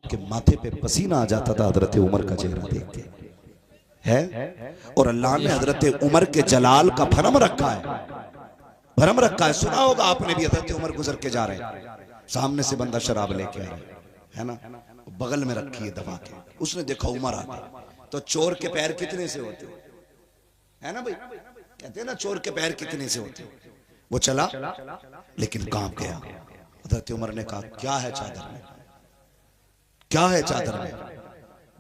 कि माथे पे पसीना आ जाता था हजरत उमर का चेहरा देख के, है। और अल्लाह ने हजरत उमर के जलाल का भरम रखा है, भरम रखा है। सुना होगा आपने भी, हजरत उमर गुजर के जा रहे हैं, सामने से बंदा शराब लेके आ रहा है ना, बगल में रखी है दबा के, उसने देखा उमर आ गए। तो चोर के पैर कितने से होते है ना भाई, कहते हैं ना चोर के पैर कितने से होते। वो चला लेकिन कांप गया। हजरत उमर ने कहा क्या है चादर में, क्या है चादर में,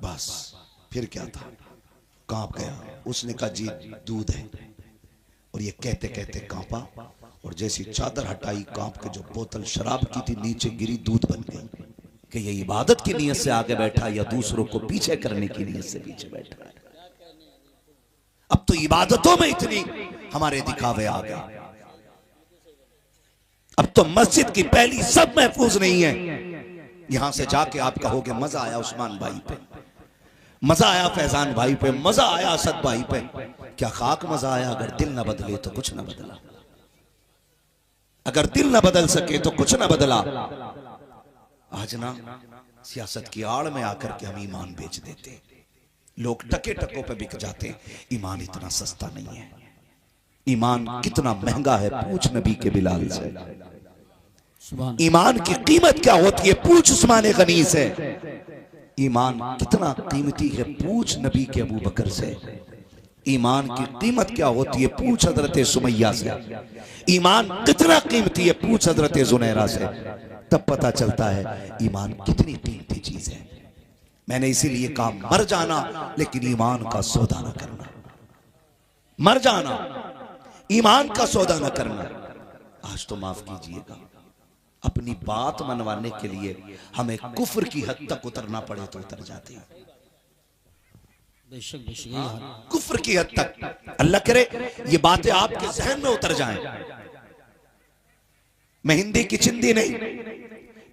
बस फिर क्या था, कांप गया। उसने कहा जी दूध है। और ये कहते कहते कांपा, और जैसी चादर हटाई कांप के जो बोतल शराब की थी नीचे गिरी, दूध बन गई। कि ये इबादत की नीयत से आगे बैठा या दूसरों को पीछे करने की नीयत से पीछे बैठा है। अब तो इबादतों में इतनी हमारे दिखावे आ गए, अब तो मस्जिद की पहली सब महफूज नहीं है। यहां से जाके आप कहोगे मजा आया उस्मान भाई पे, मजा आया फैजान भाई पे, मजा आया असद भाई पे, क्या खाक मजा आया। अगर दिल ना बदले तो कुछ ना बदला, अगर दिल ना बदल सके तो कुछ ना बदला। आज ना सियासत की आड़ में आकर के हम ईमान बेच देते, लोग टके टकों पे बिक जाते। ईमान इतना सस्ता नहीं है, ईमान कितना महंगा है पूछ नबी के बिलाल से। ईमान की कीमत क्या होती है पूछ उस्मान गनी से। ईमान कितना कीमती है पूछ नबी के अबू बकर से। ईमान की कीमत क्या होती है पूछ हजरत सुमैया से। ईमान कितना कीमती है पूछ हजरत जुनैरा से। तब पता चलता है ईमान कितनी कीमती चीज है। मैंने इसीलिए कहा मर जाना लेकिन ईमान का सौदा न करना, मर जाना ईमान का सौदा न करना। आज तो माफ कीजिएगा, अपनी बात मनवाने के लिए हमें कुफ्र की हद तक उतरना पड़े तो उतर जाते हैं, कुफ्र की हद तक। अल्लाह करे ये बातें आपके जहन में उतर जाएं। मैं हिंदी की चिंदी नहीं,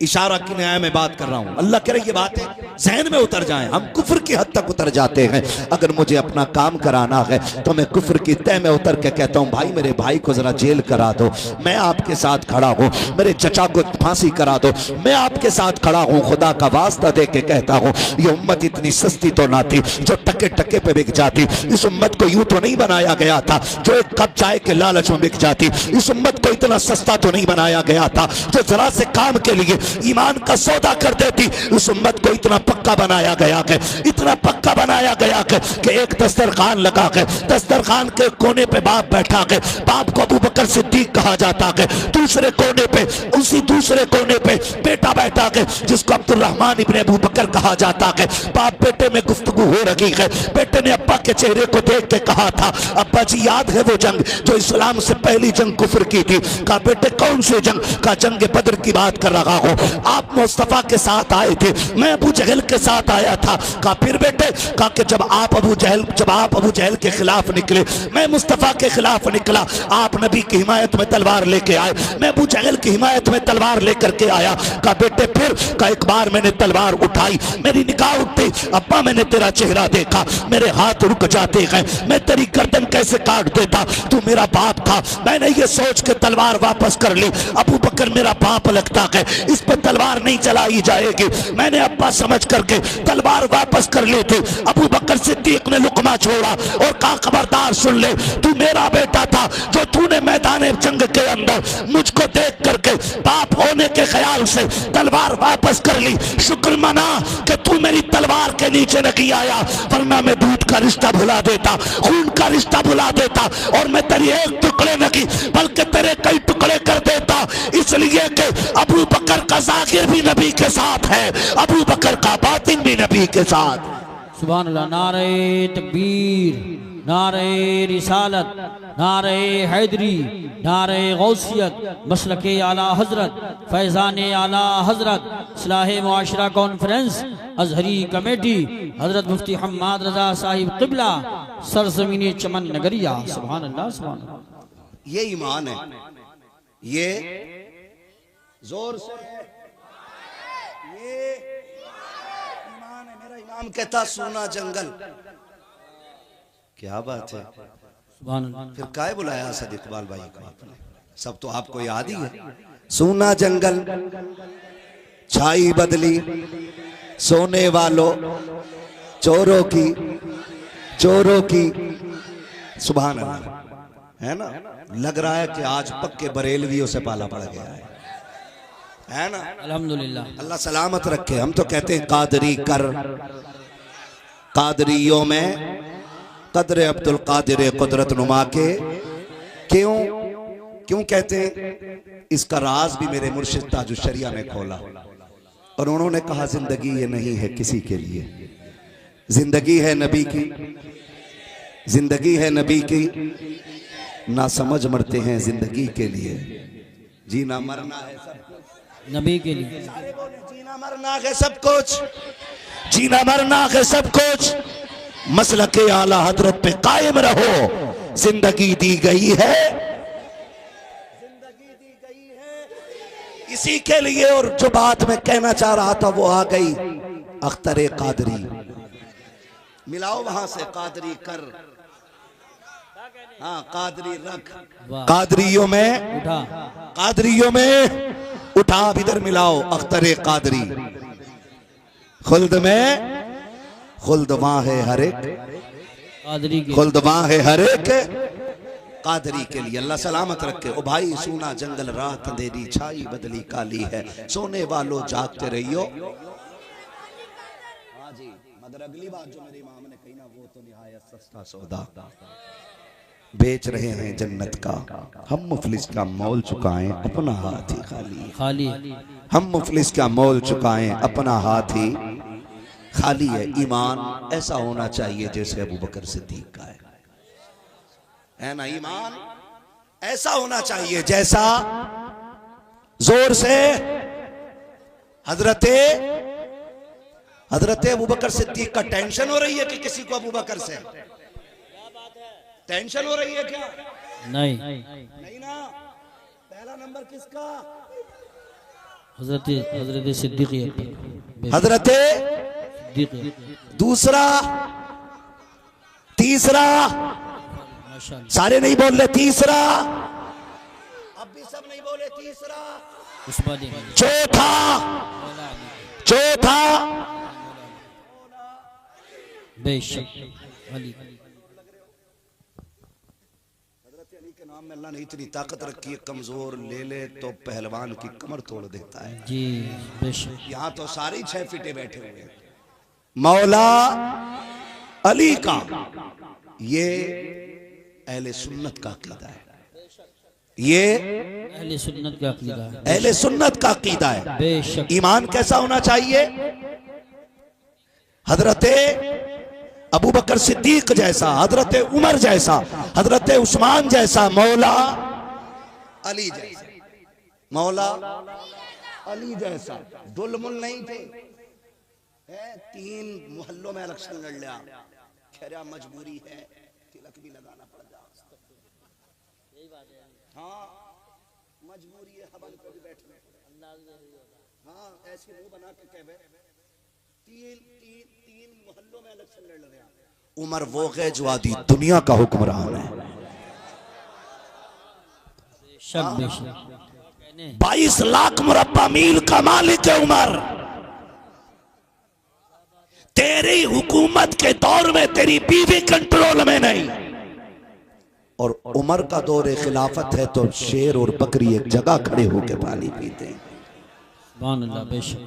इशारा की न्याय में बात कर रहा हूं। अल्लाह करे ये बातें जहन में उतर जाएं। हम कुफ्र की हद तक उतर जाते हैं। अगर मुझे अपना काम कराना है तो मैं कुफ्र की तह में उतर के कहता हूं भाई मेरे भाई को जरा जेल करा दो, मैं आपके साथ खड़ा हूं। मेरे चचा को फांसी करा दो, मैं आपके साथ खड़ा हूं। खुदा का वास्ता दे के कहता हूं ये उम्मत इतनी सस्ती तो ना थी जो टके टके पे बिक जाती। इस उम्मत को यूं तो नहीं बनाया गया था जो एक कप चाय के लालच में बिक जाती। इस उम्मत को इतना सस्ता तो नहीं बनाया गया था जो जरा से काम के लिए ईमान का सौदा कर देती। उस उम्मत को इतना पक्का बनाया गया कि इतना पक्का बनाया गया कि एक दस्तरखान लगा के दस्तरखान के कोने पे बाप बैठा के, बाप को अबू बकर सिद्दीक कहा जाता है। दूसरे कोने पे, उसी दूसरे कोने पे बेटा बैठा के जिसको अब्दुल रहमान इब्ने अबू बकर कहा जाता है। बाप बेटे में गुफ्तगू हो रही है। बेटे ने अब्बा के चेहरे को देख के कहा था अब्बा जी याद है वो जंग जो इस्लाम से पहली जंग कुफ्र की थी? कहा बेटे कौन सी जंग? का जंग बदर की बात कर रहा हूं। आप मुस्तफा के साथ आए थे, मैं अबू जहल के साथ आया था। कहा फिर बेटे? कहा कि जब आप अबू जहल के खिलाफ निकले, मैं मुस्तफा के खिलाफ निकला। आप नबी की हिमायत में तलवार लेके आए, मैं अबू जहल की हिमायत में तलवार लेकर के आया। कहा बेटे फिर? कहा एक बार मैंने तलवार उठाई, मेरी निगाह उठती, अब्बा मैंने तेरा चेहरा देखा, मेरे हाथ रुक जाते हैं, मैं तेरी गर्दन कैसे काट देता, तू मेरा बाप था। मैंने ये सोच के तलवार वापस कर ली। अबू बकर मेरा बाप लगता है, इस पर तलवार नहीं चलाई जाएगी। मैंने अब्बा समझ करके तलवार वापस कर ली थी। अबू बकर सिद्दीक ने लुकमा छोड़ा और कहा खबरदार सुन ले, तू मेरा बेटा था जो तूने मैदान जंग के अंदर मुझको देख करके बाप होने के ख्याल से तलवार वापस कर ली। शुक्र मना कि तू मेरी तलवार के नीचे नहीं आया, वरना मैं दूध का रिश्ता भुला देता, खून का रिश्ता भुला देता और मैं तेरी एक टुकड़े नहीं बल्कि तेरे कई टुकड़े कर देता। इसलिए कि अबू बकर का ज़ाहिर भी नबी के साथ है, अबू बकर का बातिन भी नबी के साथ। सुभान अल्लाह। नारे तकबीर, नारे रिसालत, नारे हैदरी, नारे गौसियत, मसलके आला हजरत, फैज़ान आला हजरत, इस्लाह मुआशरा कॉन्फ्रेंस, अजहरी कमेटी, हजरत मुफ्ती हम्माद रजा साहिब क़िबला, सरजमीन चमन नगरिया। सुभान अल्लाह, सुभान अल्लाह। ये ईमान है, ये जोर से ये ईमान है। मेरा इमाम कहता सोना जंगल, क्या बात है। फिर काहे बुलाया असद इकबाल भाई को आपने? सब तो आपको याद ही है। सोना जंगल छाई बदली सोने वालों चोरों की सुभान अल्लाह, है ना। लग रहा है कि आज पक्के बरेलवियों से पाला पड़ गया है ना। अल्हम्दुलिल्लाह। अल्लाह सलामत रखे। हम तो कहते हैं कादरी कर, कादरियों में कदर अब्दुल कादिर कुदरत नुमा के। क्यों कहते हैं? इसका राज भी मेरे मुर्शिद ताजुश शरिया ने खोला और उन्होंने कहा जिंदगी ये नहीं है किसी के लिए, जिंदगी है नबी की, जिंदगी है नबी की, ना समझ मरते हैं जिंदगी के लिए, जीना मरना है सब कुछ नबी के लिए। जीना मरना है सब कुछ, जीना मरना है सब कुछ, मसलके आला हजरत पे कायम रहो, जिंदगी दी गई है, जिंदगी दी गई है इसी के लिए। और जो बात मैं कहना चाह रहा था वो आ गई, अख्तरे कादरी। मिलाओ वहां से कादरी कर, हाँ कादरी रख, कादरियों में उठा, कादरियों में उठा, इधर मिलाओ अख्तरे कादरी। खुल्द में खुल्द वहां है हर एक कादरी के, खुल्द वहां है हर एक कादरी के लिए। अल्लाह सलामत रखे। ओ भाई सूना जंगल रात अंधेरी छाई बदली काली है, सोने वालों जागते रहियो। हाँ जी, मगर अगली बात जो मेरे इमाम ने कही ना वो तो निहायत सस्ता सौदा। बेच रहे हैं जन्नत का हम, मुफलिस का मोल चुकाएं अपना हाथ ही खाली, खाली हम मुफलिस का मोल चुकाएं अपना हाथ ही खाली है। ईमान ऐसा होना चाहिए जैसे अबू बकर सिद्दीक का है ना। ईमान ऐसा होना चाहिए जैसा, जोर से हजरते अबू बकर सिद्दीक का टेंशन हो रही है कि किसी को अबू बकर से टेंशन हो रही है क्या? नहीं ना। पहला नंबर किसका? हजरत सिद्दीक अकबर, हजरत सिद्दीक। दूसरा, तीसरा, माशाअल्लाह, सारे नहीं बोल रहे तीसरा, अब भी सब नहीं बोले तीसरा, उस्मानी, चौथा, चौथा बेशक अली। अली के नाम में अल्लाह ने इतनी ताकत रखी है, कमजोर ले ले तो पहलवान की कमर तोड़ देता है जी बेशक। यहाँ तो सारी 6 फीटे बैठे हुए हैं। मौला अली का ये अहले सुन्नत का अकीदा है, ये अहले सुन्नत का अकीदा है, अहले सुन्नत का अकीदा है। बेशक। ईमान कैसा होना चाहिए? हजरते अबू बकर सिद्दीक जैसा, हजरत उमर जैसा, हजरत उस्मान जैसा, मौला अली जैसा, मौला अली जैसा। दुलमुल नहीं थे, 3 मोहल्लों में इलेक्शन लड़ लिया, खैर मजबूरी है, तिलक भी लगाना पड़ जाए। हाँ मजबूरी है, हवन को भी बैठने, हाँ ऐसे मुंह बना के कहे 3 मोहल्लों में इलेक्शन लड़ रहे हैं। उमर वो है जो आदि दुनिया का हुक्मरान है। बेशक बेशक। 22 लाख मुरब्बा मील का मालिक है उमर। तेरी हुकूमत के दौर में तेरी बीवी कंट्रोल में नहीं, और उमर का दौर खिलाफत है तो शेर और बकरी एक जगह खड़े होकर पानी पीते हैं। सुभान अल्लाह। बेशक।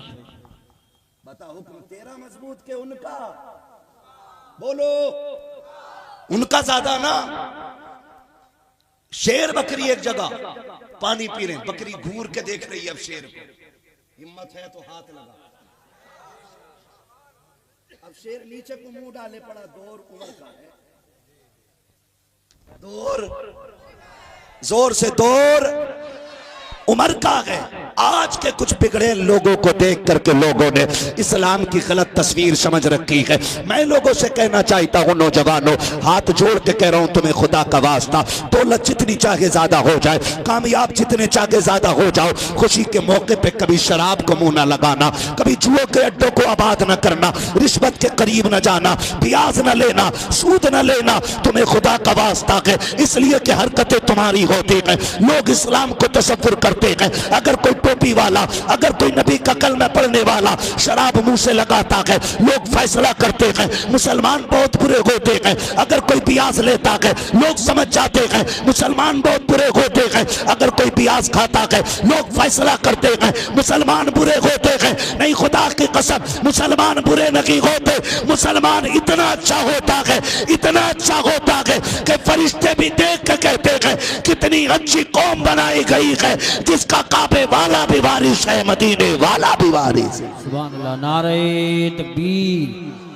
बता हुक्म तेरा मजबूत के उनका? बोलो, उनका ज्यादा ना। शेर बकरी एक जगह पानी पी रहे, बकरी घूर के देख रही है अब शेर को, हिम्मत है तो हाथ लगा। अब शेर नीचे को मुंह डाले पड़ा, दौर उमर का है, दौर जोर से दौर उमर का है। आज के कुछ बिगड़े लोगों को देख करके लोगों ने इस्लाम की गलत तस्वीर समझ रखी है। मैं लोगों से कहना चाहता हूँ, नौजवानों हाथ जोड़ के कह रहा हूँ तुम्हें खुदा का वास्ता, दौलत जितनी चाहे ज्यादा हो जाए, कामयाब जितने चाहे ज्यादा हो जाओ, खुशी के मौके पे कभी शराब को मुंह न लगाना, कभी जुए के अड्डों को आबाद न करना, रिश्वत के करीब न जाना, ब्याज न लेना, सूद न लेना, तुम्हें खुदा का वास्ता है। इसलिए कि हरकतें तुम्हारी होती हैं, लोग इस्लाम को तसव्वुर करते हैं। अगर कोई टोपी वाला, अगर कोई नबी का कलमा पढ़ने वाला शराब मुंह से लगाता है, लोग फैसला करते हैं मुसलमान बहुत बुरे होते हैं। अगर कोई प्याज लेता है, लोग समझ जाते हैं मुसलमान बहुत बुरे होते हैं। अगर कोई प्याज खाता है, लोग फैसला करते हैं मुसलमान बुरे होते हैं। नहीं, खुदा की कसम, मुसलमान बुरे नहीं होते। मुसलमान इतना अच्छा होता है, इतना अच्छा होता है कि फरिश्ते भी देख के कहते हैं कितनी अच्छी कौम बनाई गई है, जिसका काबे वाला भी वारिस है, मदीने वाला भी वारिस है। सुभान अल्लाह। नारे तकबीर,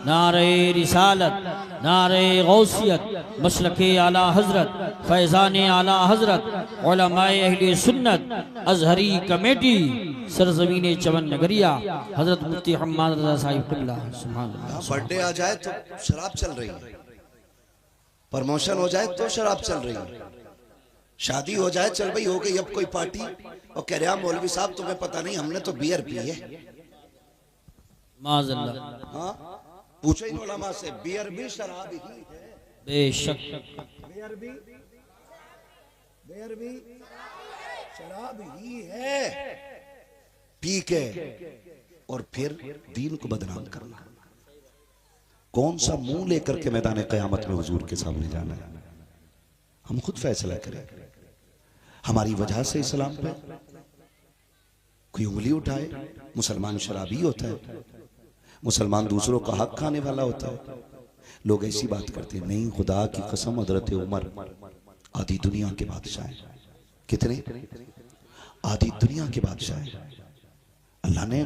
नारे रिसालत, नारे गौसियत, मसलके आला हजरत, फैज़ान आला हजरत, उलमाए अहले सुन्नत, अजहरी कमेटी, सरजमीन चमन नगरिया, हजरत मुफ्ती हम्माद रज़ा साहिब क़िबला। सुभान अल्लाह। बर्थडे आ जाए तो शराब चल रही है, प्रमोशन हो जाए तो शराब चल रही है, शादी हो जाए चल भाई हो गई अब कोई पार्टी, और कह रहा मौलवी साहब तुम्हें पता नहीं हमने तो बियर पी है। माज़अल्लाह। हाँ, पूछो इन उलमा से, बियर भी शराब ही है। बेशक बियर भी शराब ही है, पी के और फिर दीन को बदनाम करना। कौन सा मुंह लेकर के मैदान क़यामत में हुजूर के सामने जाना है? हम खुद फैसला करें। हमारी वजह से इस्लाम पे कोई उंगली उठाए, मुसलमान शराबी होता है, मुसलमान दूसरों का हक खाने वाला होता है। लोग ऐसी बात करते हैं। नहीं, खुदा की कसम, हजरत उमर आधी दुनिया के बादशाह हैं। कितने? आधी दुनिया के बादशाह हैं। अल्लाह ने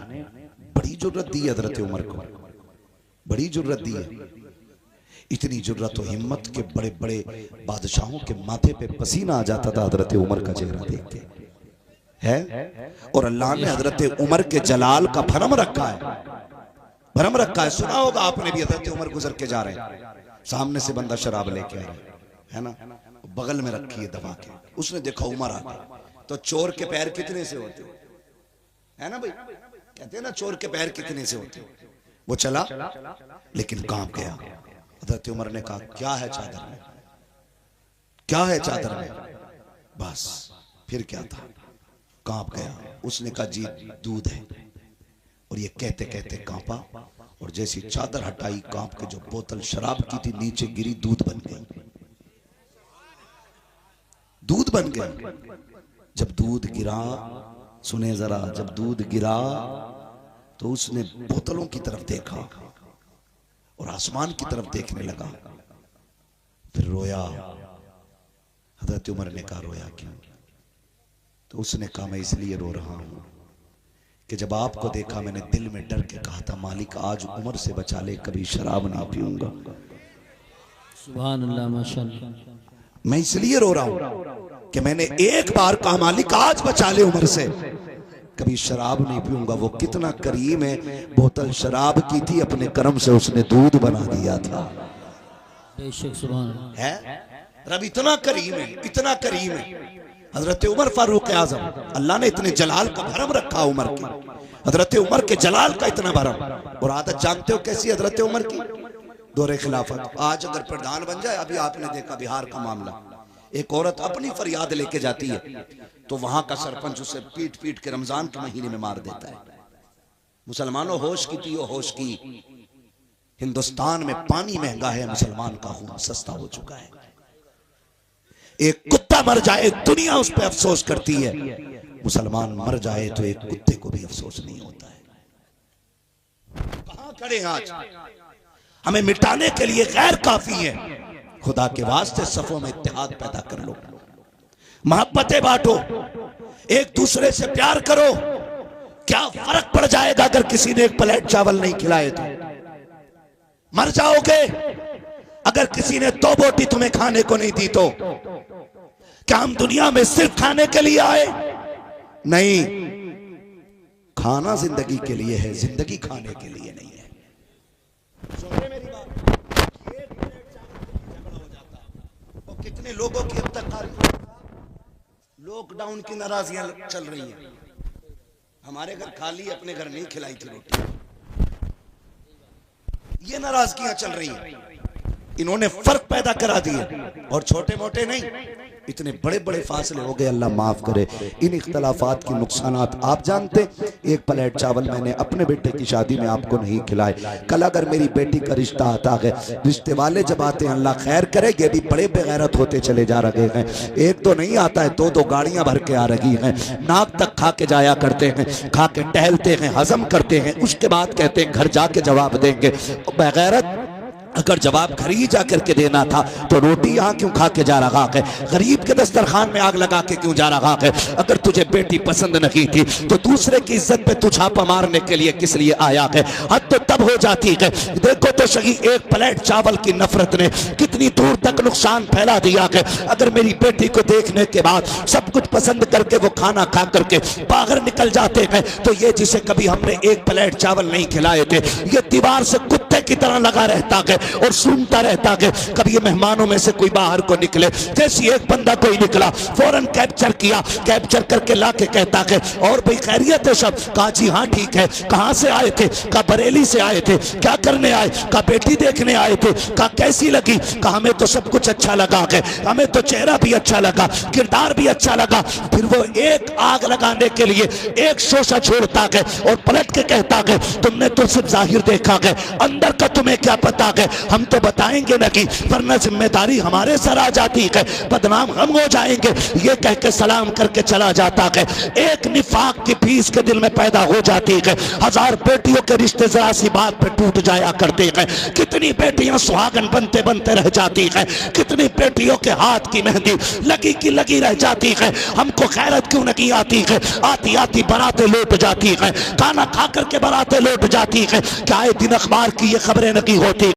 बड़ी जुर्रत दी हजरत उमर को, बड़ी जुर्रत दी है। इतनी जुर्रत और हिम्मत के बड़े बड़े बादशाहों के माथे पे पसीना आ जाता था हजरत उमर का चेहरा देख के, है। और अल्लाह ने हजरत उमर के जलाल का भरम रखा है, भरम रखा है। सुना होगा आपने भी, हजरत उमर गुजर के जा रहे हैं, सामने से बंदा शराब लेके आ रहा है ना, बगल में रखी है दबा के, उसने देखा उमर आ गए। तो चोर के पैर कितने से होते है ना भाई, कहते हैं ना चोर के पैर कितने से होते। वो चला लेकिन कांप गया। हजरत उमर ने कहा क्या है चादर में, क्या है चादर में? बस फिर क्या था, कांप गया। उसने कहा जी दूध है। और ये कहते कहते कांपा, और जैसी चादर हटाई कांप के जो बोतल शराब की थी नीचे गिरी, दूध बन गई, दूध बन गई। जब दूध गिरा, सुने जरा, जब दूध गिरा तो उसने बोतलों की तरफ देखा और आसमान की तरफ देखने लगा, फिर रोया। हजरत उमर ने कहा रोया क्यों? तो उसने कहा मैं इसलिए रो रहा हूं कि जब आपको देखा मैंने दिल में डर के कहा था मालिक आज उमर से बचा ले, कभी शराब ना पीऊंगा। सुभान अल्लाह, माशाअल्लाह। मैं इसलिए रो रहा हूं कि मैंने एक बार कहा मालिक आज बचा ले उमर से, कभी शराब नहीं पीऊंगा। वो कितना करीम है, बोतल शराब की थी, अपने कर्म से उसने दूध बना दिया था। बेशक सुभान अल्लाह है रब इतना करीम है, इतना करीम है। हजरत उमर फारूक आजम, अल्लाह ने इतने जलाल का भरम रखा उमर की, हजरत उमर के जलाल का इतना भरम। और आदत जानते हो कैसी हजरत उमर की? दौरे खिलाफत। आज अगर प्रधान बन जाए, अभी आपने देखा बिहार का मामला, एक औरत अपनी फरियाद लेके जाती है तो वहां का सरपंच उसे पीट पीट के रमजान के महीने में मार देता है। मुसलमानों होश की पियो, होश की। हिंदुस्तान में पानी महंगा है, मुसलमान का खून सस्ता हो चुका है। एक कुत्ता मर जाए दुनिया उस पर अफसोस करती है, मुसलमान मर जाए तो एक कुत्ते को भी अफसोस नहीं होता है। कहां खड़े हैं आज? हमें मिटाने के लिए गैर काफी है। खुदा के वास्ते सफों में इत्तेहाद पैदा कर लो, मोहब्बतें बांटो, एक दूसरे से प्यार करो। क्या फर्क पड़ जाएगा अगर किसी ने एक प्लेट चावल नहीं खिलाए तो? मर जाओगे। अगर किसी ने 2 बोटी तुम्हें खाने को नहीं दी तो? क्या हम दुनिया में सिर्फ खाने के लिए आए? नहीं, खाना जिंदगी के लिए है, जिंदगी खाने के लिए नहीं है। सुनिए मेरी बात, एक प्लेट चावल झगड़ा हो जाता। और कितने लोगों की अब तक लॉकडाउन की नाराजियां चल रही हैं। हमारे घर खाली, अपने घर नहीं खिलाई थी रोटी। ये नाराजगियां चल रही हैं। इन्होंने फर्क पैदा करा दिए, और छोटे मोटे नहीं, इतने बड़े बड़े फासले हो गए, अल्लाह माफ़ करे। इन इख्तलाफात की नुकसानात आप जानते। एक प्लेट चावल मैंने अपने बेटे की शादी में आपको नहीं खिलाए। कल अगर मेरी बेटी का रिश्ता आता है, रिश्ते वाले जब आते हैं, अल्लाह खैर करे, ये भी बड़े बेगैरत होते चले जा रहे हैं। एक तो नहीं आता है, दो दो गाड़ियां भर के आ रही हैं। नाक तक खा के जाया करते हैं, खा के टहलते हैं, हजम करते हैं, उसके बाद कहते हैं घर जाके जवाब देंगे। बेगैरत अगर जवाब घर ही जा करके देना था तो रोटी यहाँ क्यों खा के जा रहा है? गरीब के दस्तरखान में आग लगा के क्यों जा रहा है? अगर तुझे बेटी पसंद नहीं थी तो दूसरे की इज्जत पे तू छापा मारने के लिए किस लिए आया है? हद तो तब हो जाती है। देखो तो सही, एक प्लेट चावल की नफरत ने कितनी दूर तक नुकसान फैला दिया है। अगर मेरी बेटी को देखने के बाद सब कुछ पसंद करके वो खाना खा करके बाहर निकल जाते हैं तो ये जिसे कभी हमने एक प्लेट चावल नहीं खिलाए थे, ये दीवार से कुत्ते की तरह लगा रहता है और सुनता रहता है। कभी ये मेहमानों में से कोई बाहर को निकले, जैसी एक बंदा कोई निकला फौरन कैप्चर किया, कैप्चर करके लाके कहता है और भाई खैरियत है सब? कहा जी हाँ ठीक है। कहाँ से आए थे? कहा बरेली से आए थे। क्या करने आए? कहा बेटी देखने आए थे। कहा कैसी लगी? कहा हमें तो सब कुछ अच्छा लगा है, हमें तो चेहरा भी अच्छा लगा, किरदार भी अच्छा लगा। फिर वो एक आग लगाने के लिए एक शोशा छोड़ता है और पलट के कहता है तुमने तो सिर्फ जाहिर देखा है, अंदर का तुम्हें क्या पता है? हम तो बताएंगे ना कि, वरना जिम्मेदारी हमारे सर आ जाती है, बदनाम हम हो जाएंगे। ये कह के सलाम करके चला जाता है। एक निफाक की फीस के दिल में पैदा हो जाती है। 1000 बेटियों के रिश्ते जरा सी बात पे टूट जाया करते हैं। कितनी बेटियां सुहागन बनते बनते रह जाती हैं, कितनी बेटियों के हाथ की मेहंदी लगी की लगी रह जाती है। हमको खैरत क्यों नहीं आती है? आती आती बारातें लौट जाती है, खाना खा करके बारातें लौट जाती है। क्या दिन अखबार की ये खबरें नहीं होती?